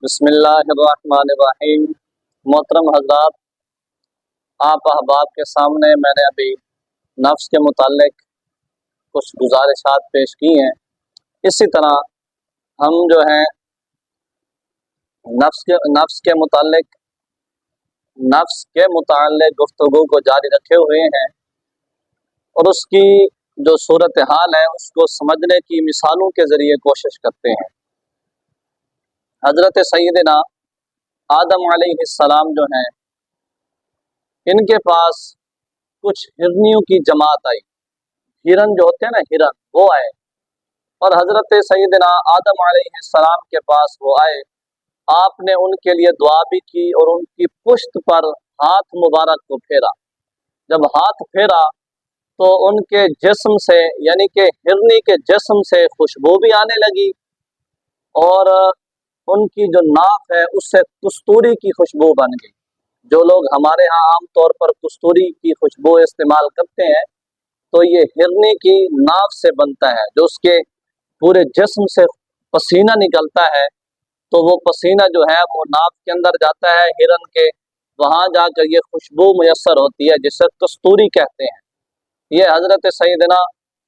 بسم اللہ الرحمن الرحیم۔ محترم حضرات، آپ احباب کے سامنے میں نے ابھی نفس کے متعلق کچھ گزارشات پیش کی ہیں۔ اسی طرح ہم جو ہیں نفس کے متعلق گفتگو کو جاری رکھے ہوئے ہیں، اور اس کی جو صورتحال ہے اس کو سمجھنے کی مثالوں کے ذریعے کوشش کرتے ہیں۔ حضرت سیدنا آدم علیہ السلام جو ہیں، ان کے پاس کچھ ہرنیوں کی جماعت آئی۔ ہرن جو ہوتے ہیں نا، ہرن، وہ آئے اور حضرت سیدنا آدم علیہ السلام کے پاس وہ آئے۔ آپ نے ان کے لیے دعا بھی کی اور ان کی پشت پر ہاتھ مبارک کو پھیرا۔ جب ہاتھ پھیرا تو ان کے جسم سے، یعنی کہ ہرنی کے جسم سے خوشبو بھی آنے لگی، اور ان کی جو ناف ہے اس سے کستوری کی خوشبو بن گئی۔ جو لوگ ہمارے ہاں عام طور پر کستوری کی خوشبو استعمال کرتے ہیں تو یہ ہرنی کی ناف سے بنتا ہے۔ جو اس کے پورے جسم سے پسینہ نکلتا ہے تو وہ پسینہ جو ہے وہ ناف کے اندر جاتا ہے ہرن کے، وہاں جا کر یہ خوشبو میسر ہوتی ہے جسے کستوری کہتے ہیں۔ یہ حضرت سیدنا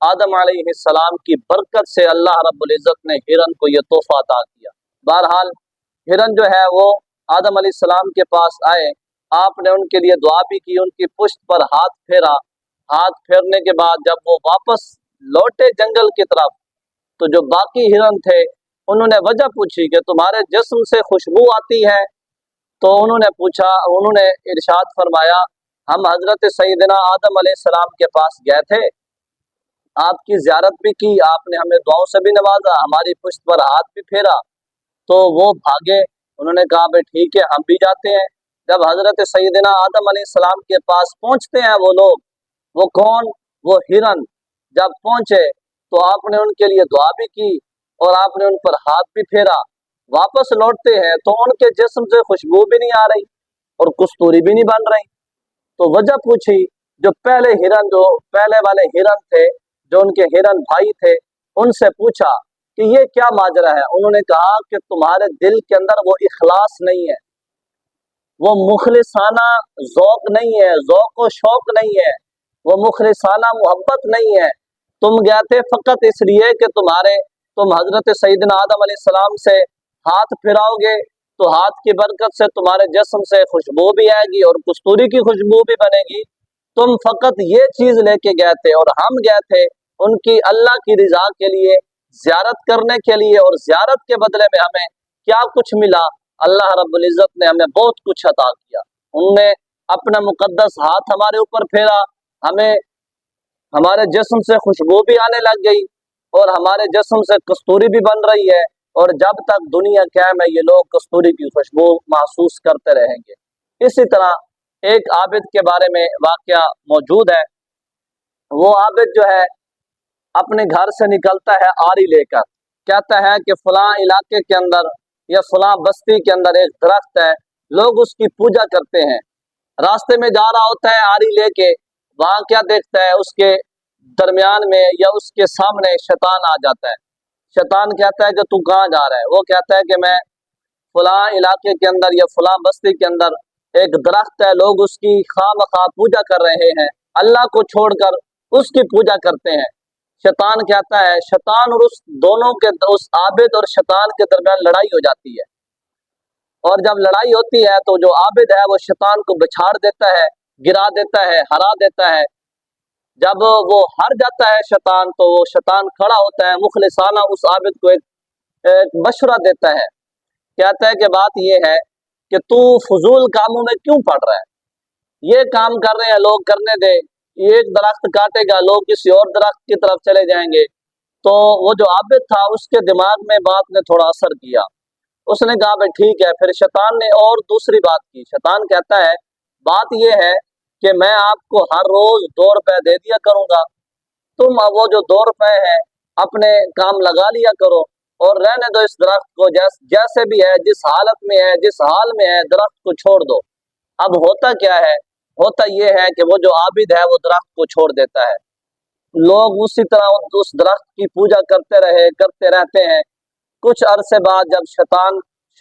آدم علیہ السلام کی برکت سے اللہ رب العزت نے ہرن کو یہ تحفہ عطا کیا۔ بہرحال ہرن جو ہے وہ آدم علیہ السلام کے پاس آئے، آپ نے ان کے لیے دعا بھی کی، ان کی پشت پر ہاتھ پھیرا۔ ہاتھ پھیرنے کے بعد جب وہ واپس لوٹے جنگل کی طرف تو جو باقی ہرن تھے انہوں نے وجہ پوچھی کہ تمہارے جسم سے خوشبو آتی ہے، تو انہوں نے ارشاد فرمایا، ہم حضرت سیدنا آدم علیہ السلام کے پاس گئے تھے، آپ کی زیارت بھی کی، آپ نے ہمیں دعاؤں سے بھی نوازا، ہماری پشت پر ہاتھ بھی پھیرا، تو وہ بھاگے۔ انہوں نے کہا بھائی ٹھیک ہے، ہم بھی جاتے ہیں۔ جب حضرت سیدنا آدم علیہ السلام کے پاس پہنچتے ہیں وہ لوگ، وہ کون؟ وہ ہرن۔ جب پہنچے تو آپ نے ان کے لیے دعا بھی کی اور آپ نے ان پر ہاتھ بھی پھیرا۔ واپس لوٹتے ہیں تو ان کے جسم سے خوشبو بھی نہیں آ رہی اور کستوری بھی نہیں بن رہی۔ تو وجہ پوچھی، جو پہلے والے ہرن تھے، جو ان کے ہرن بھائی تھے، ان سے پوچھا کہ یہ کیا ماجرا ہے۔ انہوں نے کہا کہ تمہارے دل کے اندر وہ اخلاص نہیں ہے، وہ مخلصانہ ذوق نہیں ہے، ذوق و شوق نہیں ہے، وہ مخلصانہ محبت نہیں ہے۔ تم گئے تھے فقط اس لیے کہ تم حضرت سیدنا آدم علیہ السلام سے ہاتھ پھراؤ گے تو ہاتھ کی برکت سے تمہارے جسم سے خوشبو بھی آئے گی اور کستوری کی خوشبو بھی بنے گی۔ تم فقط یہ چیز لے کے گئے تھے اور ہم گئے تھے ان کی اللہ کی رضا کے لیے، زیارت کرنے کے لیے، اور زیارت کے بدلے میں ہمیں کیا کچھ ملا؟ اللہ رب العزت نے ہمیں بہت کچھ عطا کیا۔ انہوں نے اپنا مقدس ہاتھ ہمارے اوپر پھیرا، ہمارے جسم سے خوشبو بھی آنے لگ گئی اور ہمارے جسم سے کستوری بھی بن رہی ہے، اور جب تک دنیا قائم ہے یہ لوگ کستوری کی خوشبو محسوس کرتے رہیں گے۔ اسی طرح ایک عابد کے بارے میں واقعہ موجود ہے۔ وہ عابد جو ہے اپنے گھر سے نکلتا ہے آری لے کر، کہتا ہے کہ فلاں علاقے کے اندر یا فلاں بستی کے اندر ایک درخت ہے، لوگ اس کی پوجا کرتے ہیں۔ راستے میں جا رہا ہوتا ہے آری لے کے، وہاں کیا دیکھتا ہے؟ اس کے درمیان میں یا اس کے سامنے شیطان آ جاتا ہے۔ شیطان کہتا ہے کہ تو کہاں جا رہا ہے؟ وہ کہتا ہے کہ میں فلاں علاقے کے اندر یا فلاں بستی کے اندر ایک درخت ہے، لوگ اس کی خواہ مخواہ پوجا کر رہے ہیں، اللہ کو چھوڑ کر اس کی پوجا کرتے ہیں۔ شیطان کہتا ہے، شیطان اور اس عابد اور شیطان کے درمیان لڑائی ہو جاتی ہے، اور جب لڑائی ہوتی ہے تو جو عابد ہے وہ شیطان کو بچھاڑ دیتا ہے، گرا دیتا ہے، ہرا دیتا ہے۔ جب وہ ہر جاتا ہے شیطان، تو وہ شیطان کھڑا ہوتا ہے مخلصانہ اس عابد کو ایک مشورہ دیتا ہے، کہتا ہے کہ بات یہ ہے کہ تو فضول کاموں میں کیوں پڑ رہا ہے؟ یہ کام کر رہے ہیں لوگ، کرنے دے، ایک درخت کاٹے گا لوگ کسی اور درخت کی طرف چلے جائیں گے۔ تو وہ جو عابد تھا اس کے دماغ میں بات نے تھوڑا اثر کیا، اس نے کہا بھائی ٹھیک ہے۔ پھر شیطان نے اور دوسری بات کی۔ شیطان کہتا ہے بات یہ ہے کہ میں آپ کو ہر روز 2 روپے دے دیا کروں گا، تم وہ جو 2 روپے ہیں اپنے کام لگا لیا کرو اور رہنے دو اس درخت کو، جیسے بھی ہے، جس حالت میں ہے، جس حال میں ہے، درخت کو چھوڑ دو۔ اب ہوتا کیا ہے؟ ہوتا یہ ہے کہ وہ جو عابد ہے وہ درخت کو چھوڑ دیتا ہے، لوگ اسی طرح اس درخت کی پوجا کرتے رہتے ہیں۔ کچھ عرصے بعد جب